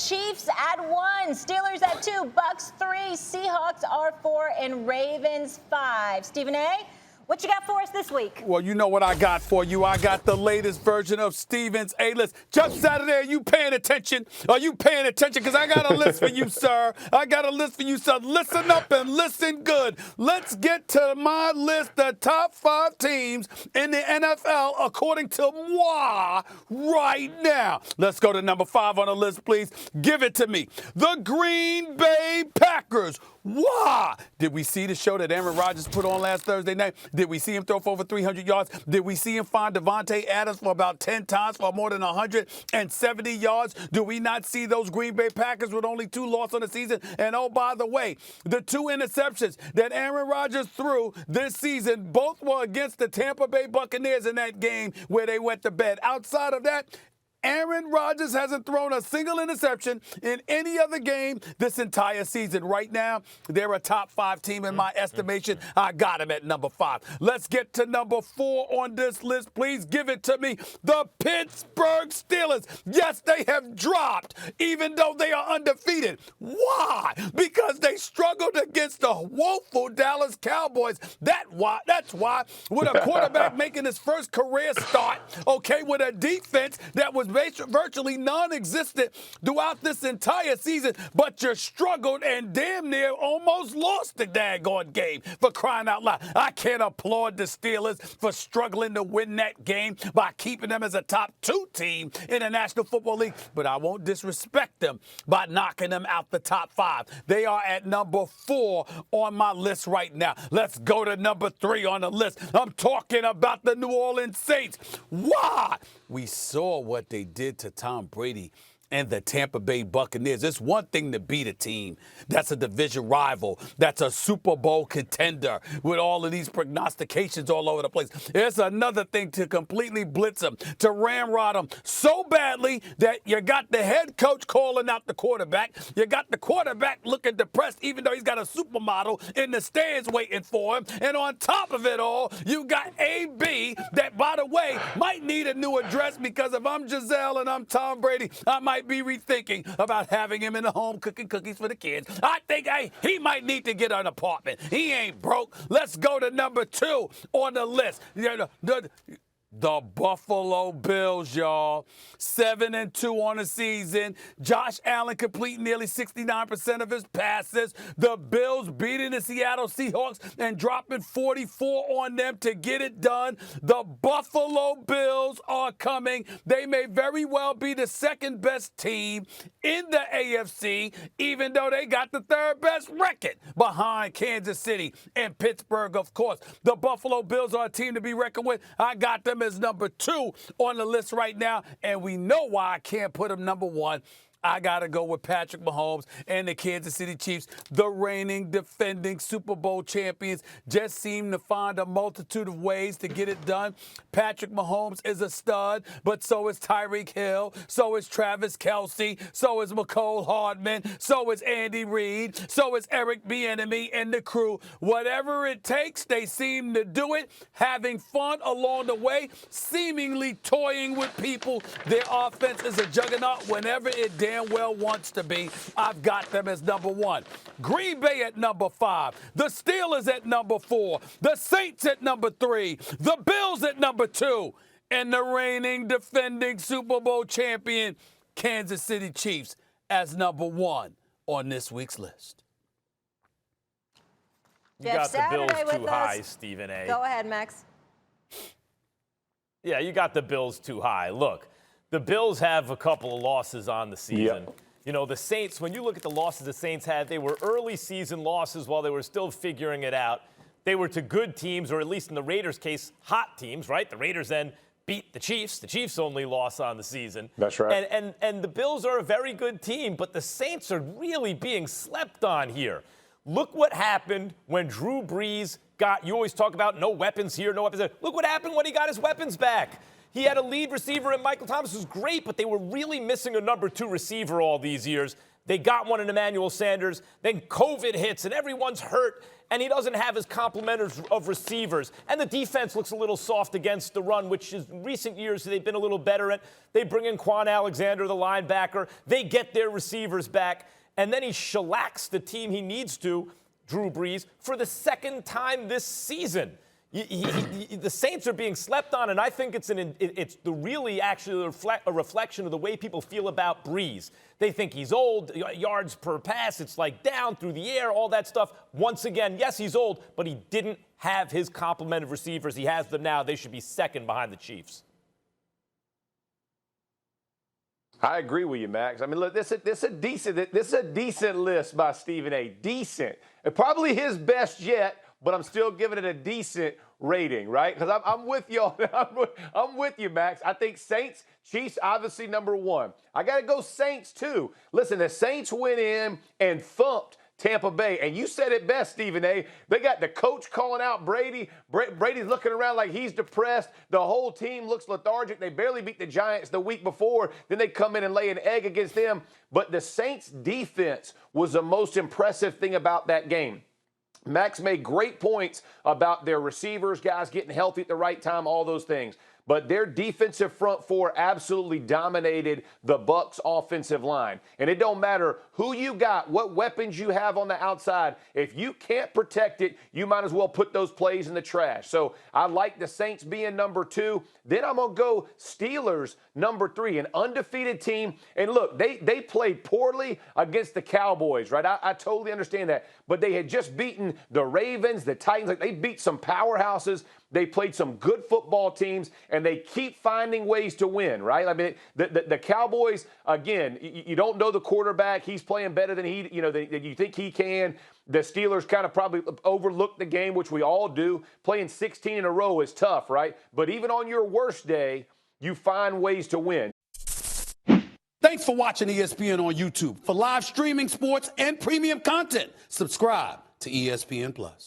Chiefs at 1, Steelers at 2, Bucks 3, Seahawks are 4, and Ravens 5. Stephen A., what you got for us this week? Well, you know what I got for you. I got the latest version of Steven's A-list. Jump Saturday, are you paying attention? Are you paying attention? Because I got a list for you, sir. I got a list for you, sir. Listen up and listen good. Let's get to my list, the top 5 teams in the NFL according to moi right now. Let's go to number 5 on the list, please. Give it to me. The Green Bay Packers. Why? Did we see the show that Aaron Rodgers put on last Thursday night? Did we see him throw for over 300 yards? Did we see him find Devontae Adams for about 10 times for more than 170 yards? Do we not see those Green Bay Packers with only 2 losses on the season? And oh, by the way, the 2 interceptions that Aaron Rodgers threw this season, both were against the Tampa Bay Buccaneers in that game where they went to bed. Outside of that, Aaron Rodgers hasn't thrown a single interception in any other game this entire season. Right now, they're a top 5 team in my estimation. I got him at number 5. Let's get to number 4 on this list. Please give it to me. The Pittsburgh Steelers. Yes, they have dropped, even though they are undefeated. Why? Because they struggled against the woeful Dallas Cowboys. That's why, with a quarterback making his first career start, okay, with a defense that was virtually non-existent throughout this entire season, but you struggled and damn near almost lost the daggone game, for crying out loud. I can't applaud the Steelers for struggling to win that game by keeping them as a top 2 team in the National Football League, but I won't disrespect them by knocking them out the top 5. They are at number 4 on my list right now. Let's go to number 3 on the list. I'm talking about the New Orleans Saints. Why? We saw what they did to Tom Brady and the Tampa Bay Buccaneers. It's one thing to beat a team that's a division rival, that's a Super Bowl contender with all of these prognostications all over the place. It's another thing to completely blitz them, to ramrod them so badly that you got the head coach calling out the quarterback. You got the quarterback looking depressed, even though he's got a supermodel in the stands waiting for him. And on top of it all, you got AB that, by the way, might need a new address, because if I'm Giselle and I'm Tom Brady, I might be rethinking about having him in the home cooking cookies for the kids. I think he might need to get an apartment. He ain't broke. Let's go to number 2 on the list. The Buffalo Bills, y'all. 7-2 on the season. Josh Allen completing nearly 69% of his passes. The Bills beating the Seattle Seahawks and dropping 44 on them to get it done. The Buffalo Bills are coming. They may very well be the 2nd best team in the AFC, even though they got the 3rd best record behind Kansas City and Pittsburgh, of course. The Buffalo Bills are a team to be reckoned with. I got them as number 2 on the list right now, and we know why I can't put them number 1. I got to go with Patrick Mahomes and the Kansas City Chiefs. The reigning, defending Super Bowl champions just seem to find a multitude of ways to get it done. Patrick Mahomes is a stud, but so is Tyreek Hill, so is Travis Kelce, so is McCole Hardman, so is Andy Reid, so is Eric Bieniemy and the crew. Whatever it takes, they seem to do it, having fun along the way, seemingly toying with people. Their offense is a juggernaut whenever it damn well wants to be. I've got them as number 1. Green Bay at number 5. The Steelers at number 4. The Saints at number 3. The Bills at number 2. And the reigning, defending Super Bowl champion Kansas City Chiefs as number 1 on this week's list. You got the Bills too high, Stephen A. Go ahead, Max. Yeah, you got the Bills too high. Look, the Bills have a couple of losses on the season. Yep. You know, the Saints, when you look at the losses the Saints had, they were early season losses while they were still figuring it out. They were to good teams, or at least in the Raiders' case, hot teams, right? The Raiders then beat the Chiefs. The Chiefs' only loss on the season. That's right. And the Bills are a very good team, but the Saints are really being slept on here. Look what happened when Drew Brees you always talk about no weapons here, no weapons there. Look what happened when he got his weapons back. He had a lead receiver in Michael Thomas, who's great, but they were really missing a number 2 receiver all these years. They got one in Emmanuel Sanders. Then COVID hits and everyone's hurt, and he doesn't have his complement of receivers. And the defense looks a little soft against the run, which in recent years they've been a little better at. They bring in Quan Alexander, the linebacker. They get their receivers back. And then he shellacks the team he needs to, Drew Brees, for the second time this season. The Saints are being slept on, and I think it's really actually a reflection of the way people feel about Brees. They think he's old, yards per pass, it's like down through the air, all that stuff. Once again, yes, he's old, but he didn't have his complement of receivers. He has them now. They should be second behind the Chiefs. I agree with you, Max. I mean, look, this is a decent list by Stephen A. Decent. Probably his best yet, but I'm still giving it a decent rating, right? Because I'm with you. I'm with you, Max. I think Saints, Chiefs, obviously number one. I got to go Saints, too. Listen, the Saints went in and thumped Tampa Bay. And you said it best, Stephen A. They got the coach calling out Brady. Brady's looking around like he's depressed. The whole team looks lethargic. They barely beat the Giants the week before. Then they come in and lay an egg against them. But the Saints' defense was the most impressive thing about that game. Max made great points about their receivers, guys getting healthy at the right time, all those things. But their defensive front four absolutely dominated the Bucs' offensive line. And it don't matter who you got, what weapons you have on the outside. If you can't protect it, you might as well put those plays in the trash. So I like the Saints being number two. Then I'm going to go Steelers number three, an undefeated team. And look, they played poorly against the Cowboys, right? I totally understand that. But they had just beaten the Ravens, the Titans. Like, they beat some powerhouses. They played some good football teams, and they keep finding ways to win, right? I mean, the Cowboys, again, you don't know the quarterback. He's playing better than you think he can. The Steelers kind of probably overlooked the game, which we all do. Playing 16 in a row is tough, right? But even on your worst day, you find ways to win. Thanks for watching ESPN on YouTube. For live streaming sports and premium content, subscribe to ESPN+.